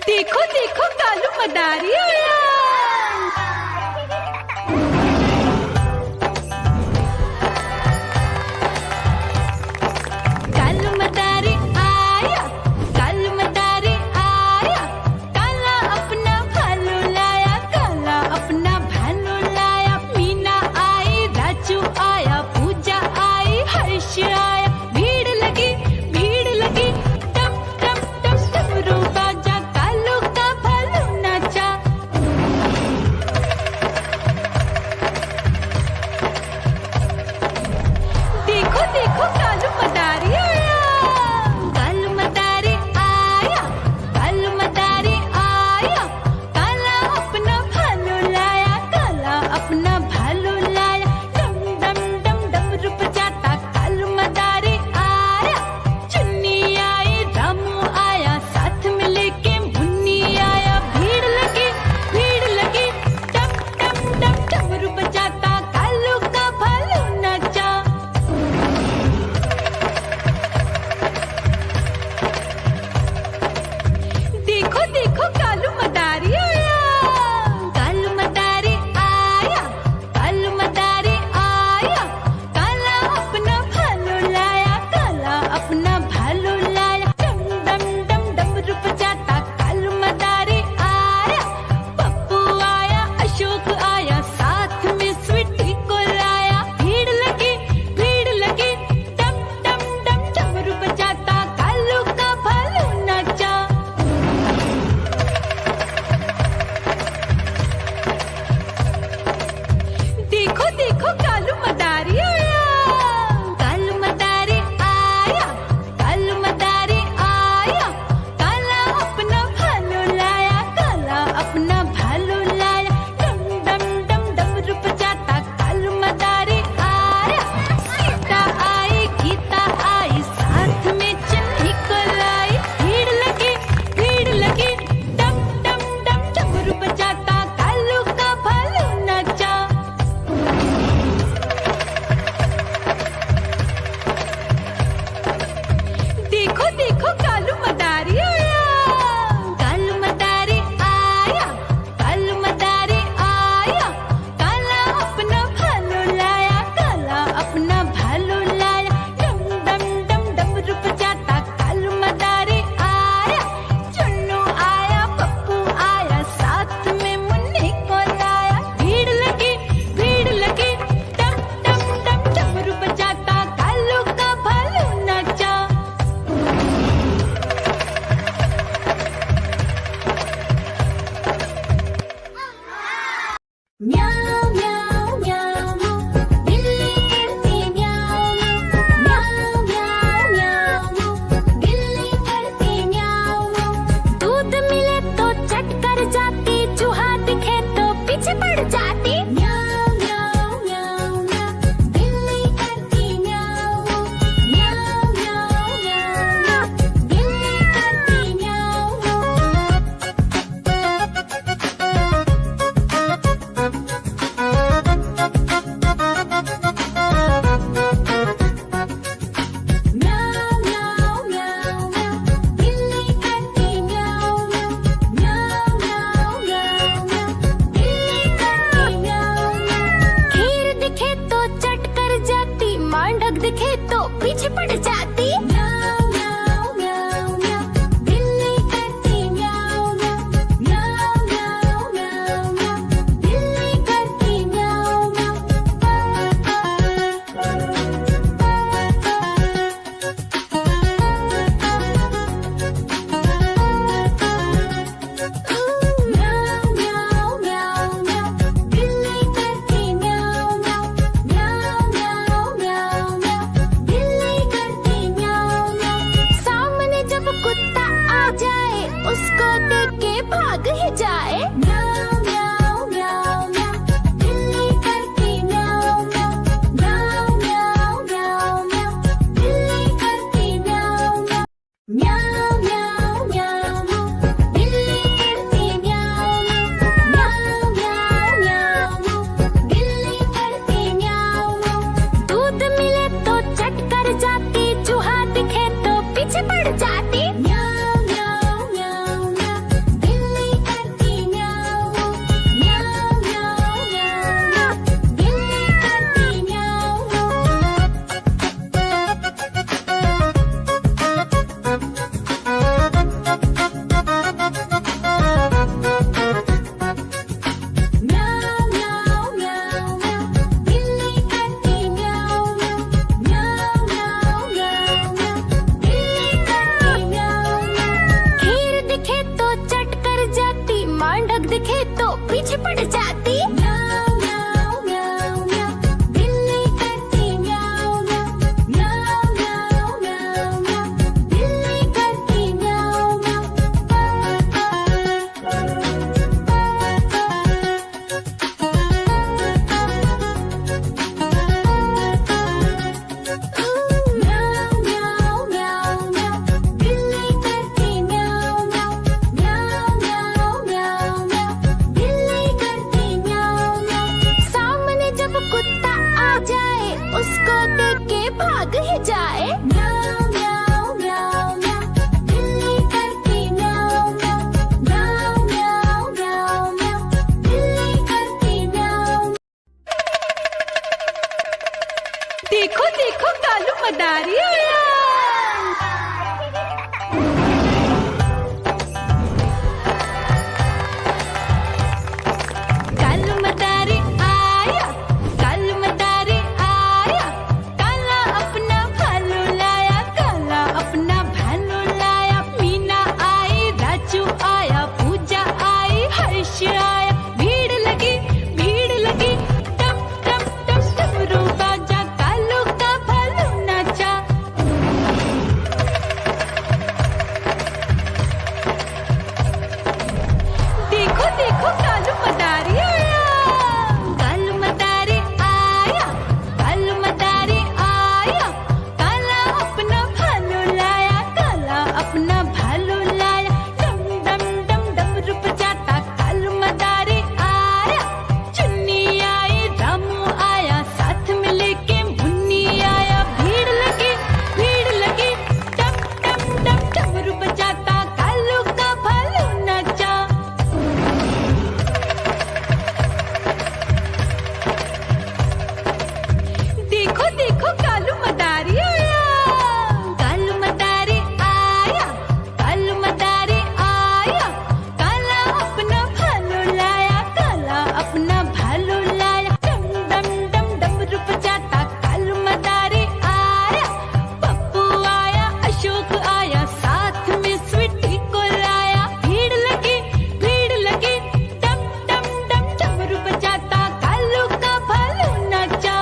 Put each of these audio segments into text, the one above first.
देखो देखो कालू मदारी आया। कालू मदारी आया, कालू मदारी आया, काला अपना भालू लाया, काला अपना भालू लाया। मीना आई, राजू आया, पूजा आई, हर्ष आया। भीड़ लगी, भीड़ लगी, टम टम टम डमरू बाजा, कालू का भालू नाचा। देखो देखो कालू मदारी आया, कालू मदारी आया, कालू मदारी आया, काला अपना भालू लाया, काला अपना भालू लाया। डम डम डम डमरू बजाता कालू मदारी आया। चुन्नी आई, रामू आया, साथ में लेके मुन्नी आया। भीड़ लगी, टम टम डम डमरू बजाता कालू का भालू नाचा। देखो देखो कालू मदारी आया, कालू मदारी आया, कालू मदारी आया, काला अपना भालू लाया, काला अपना भालू लाया। डम डम डम डमरू बजाता कालू मदारी आया। पप्पू आया, अशोक आया, साथ में स्वीटी को लाया। भीड़ लगी, टम टम डम डमरू बजाता कालू का भालू नाचा। देखो देखो कालू मदारी आया, कालू मदारी आया, कालू मदारी आया, काला अपना भालू लाया, काला अपना भालू लाया। डम डम डम डमरू बजाता कालू मदारी आया। सीता आई, गीता आई, साथ में चन्नी को लाई। भीड़ लगी, टम टम डम डमरू बजाता कालू का भालू नाचा। देखो देखो कालू मदारी आया, कालू मदारी आया, कालू मदारी आया, काला अपना भालू लाया, काला अपना भालू लाया। डम डम डम डमरू बजाता कालू मदारी आया। चुन्नू आया, पप्पू आया, साथ में मुन्नी को लाया। भीड़ लगी, टम टम डम डमरू बजाता कालू का भालू नाचा। म्याऊ म्याऊ म्याऊ, बिल्ली करती म्याऊ म्याऊ, म्याऊ म्याऊ, बिल्ली करती म्याऊ। दूध मिले तो चट कर जाती, चूहा दिखे तो पीछे पड़ जाती। म्याऊ म्याऊ म्याऊ म्याऊ, बिल्ली करती म्याऊ म्याऊ म्याऊ म्याऊ, बिल्ली करती म्याऊ। म्याऊ म्याऊ म्याऊ म्याऊ, बिल्ली करती म्याऊ म्याऊ म्याऊ म्याऊ म्याऊ, बिल्ली करती म्याऊ म्याऊ। खीर दिखे तो चट कर जाती, मांडक दिखे तो पीछे पड़ जाती। म्याऊ म्याऊ म्याऊ म्याऊ, बिल्ली करती म्याऊ म्याऊ म्याऊ म्याऊ म्याऊ म्याऊ, बिल्ली करती म्याऊ म्याऊ। म्याऊ म्याऊ म्याऊ म्याऊ, बिल्ली करती म्याऊ म्याऊ म्याऊ म्याऊ म्याऊ म्याऊ, बिल्ली करती म्याऊ म्याऊ। सामने जब कुत्ता आ जाए, उसको देख के भाग ही जाए। म्याऊ म्याऊ म्याऊ म्याऊ, बिल्ली करती म्याऊ म्याऊ म्याऊ म्याऊ म्याऊ म्याऊ, बिल्ली करती म्याऊ म्याऊ। म्याऊ म्याऊ म्याऊ, बिल्ली करती म्याऊ म्याऊ म्याऊ म्याऊ, बिल्ली करती म्याऊ म्याऊ। दूध मिले तो चट कर जाती, चूहा दिखे तो पीछे पड़ जाती। म्याऊ म्याऊ म्याऊ म्याऊ, दिखे तो पीछे पड़ जाती। म्याऊ म्याऊ म्याऊ म्याऊ, बिल्ली करती म्याऊ म्याऊ। म्याऊ म्याऊ म्याऊ म्याऊ, बिल्ली करती म्याऊ म्याऊ। म्याऊ म्याऊ म्याऊ, बिल्ली करती म्याऊ म्याऊ। म्याऊ म्याऊ म्याऊ म्याऊ, बिल्ली करती म्याऊ म्याऊ। सामने जब कुत्ता आ जाए उसको देख के भाग ही जाए। म्याऊ म्याऊ म्याऊ म्याऊ, बिल्ली करती म्याऊ म्याऊ। म्याऊ म्याऊ म्याऊ म्याऊ, बिल्ली करती म्याऊ। देखो देखो कालू मदारी आया। कालू मदारी आया, कालू मदारी आया। काला अपना भालू लाया, काला अपना भालू लाया। मीना आई, राजू आया, पूजा आई, हर्ष आया। भीड़ लगी टम टम टम डमरू बाजा। कालू का भालू नाचा। देखो देखो कालू मदारी आया। कालू मदारी आया, कालू मदारी आया। काला अपना भालू लाया, काला अपना भालू लाया। डम डम डम डमरू बजाता कालू मदारी आया। चुन्नी आई, रामू आया, साथ में लेके मुन्नी आया। भीड़ लगी टम टम टम डमरू बजाता कालू का भालू नाचा। देखो देखो कालू मदारी आया। कालू मदारी आया, कालू मदारी आया। काला अपना भालू लाया, काला अपना भालू लाया। डम डम डम डमरू बजाता कालू मदारी आया। पप्पू आया, अशोक आया, साथ में स्वीटी को लाया। भीड़ लगी टम टम डम डमरू बजाता कालू का भालू नाचा।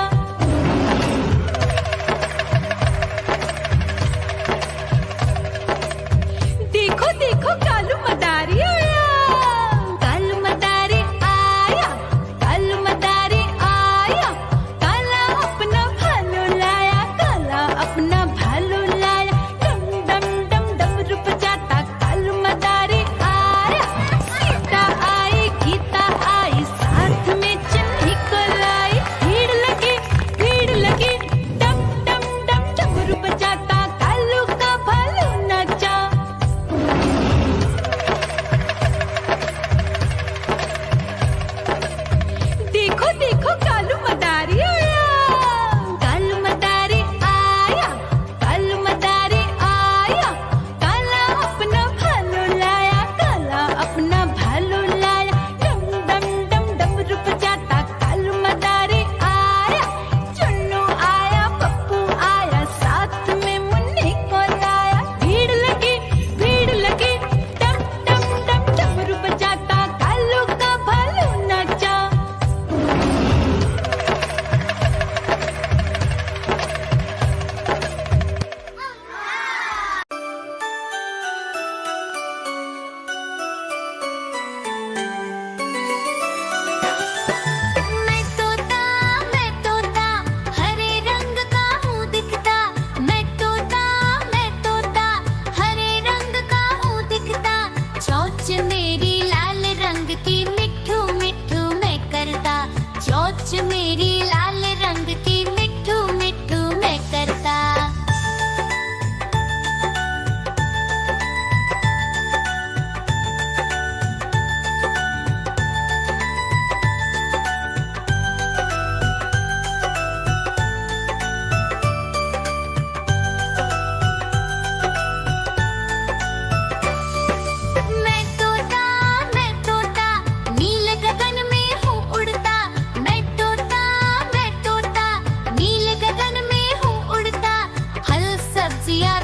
देखो देखो कालू मदारी आया। कालू मदारी आया, कालू मदारी आया। काला अपना भालू लाया, काला अपना भालू लाया। डम डम डम डमरू बजाता कालू मदारी आया। सीता आई, गीता आई, साथ में चन्नी को लाई। भीड़ लगी टम टम डम डमरू बजाता कालू का भालू नाचा। देखो देखो कालू मदारी आया। कालू मदारी आया, कालू मदारी आया। काला अपना भालू लाया, काला अपना भालू लाया। डम डम डम डमरू बजाता कालू मदारी आया। चुन्नू आया, पप्पू आया, साथ में मुन्नी को लाया। भीड़ लगी टम टम टम डमरू बजाता कालू का भालू नाचा। मैं तोता, हरे रंग का हूँ दिखता। मैं तोता, हरे रंग का हूँ दिखता। चोंच मेरी लाल रंग की, मिट्ठू मिट्ठू मैं करता। चोंच मेरी लाल रंग की, मिट्ठू मिट्ठू मैं करता। मैं तोता, नील गगन में हूँ उड़ता। मैं तोता, नील गगन में हूँ उड़ता। फल सब्जियाँ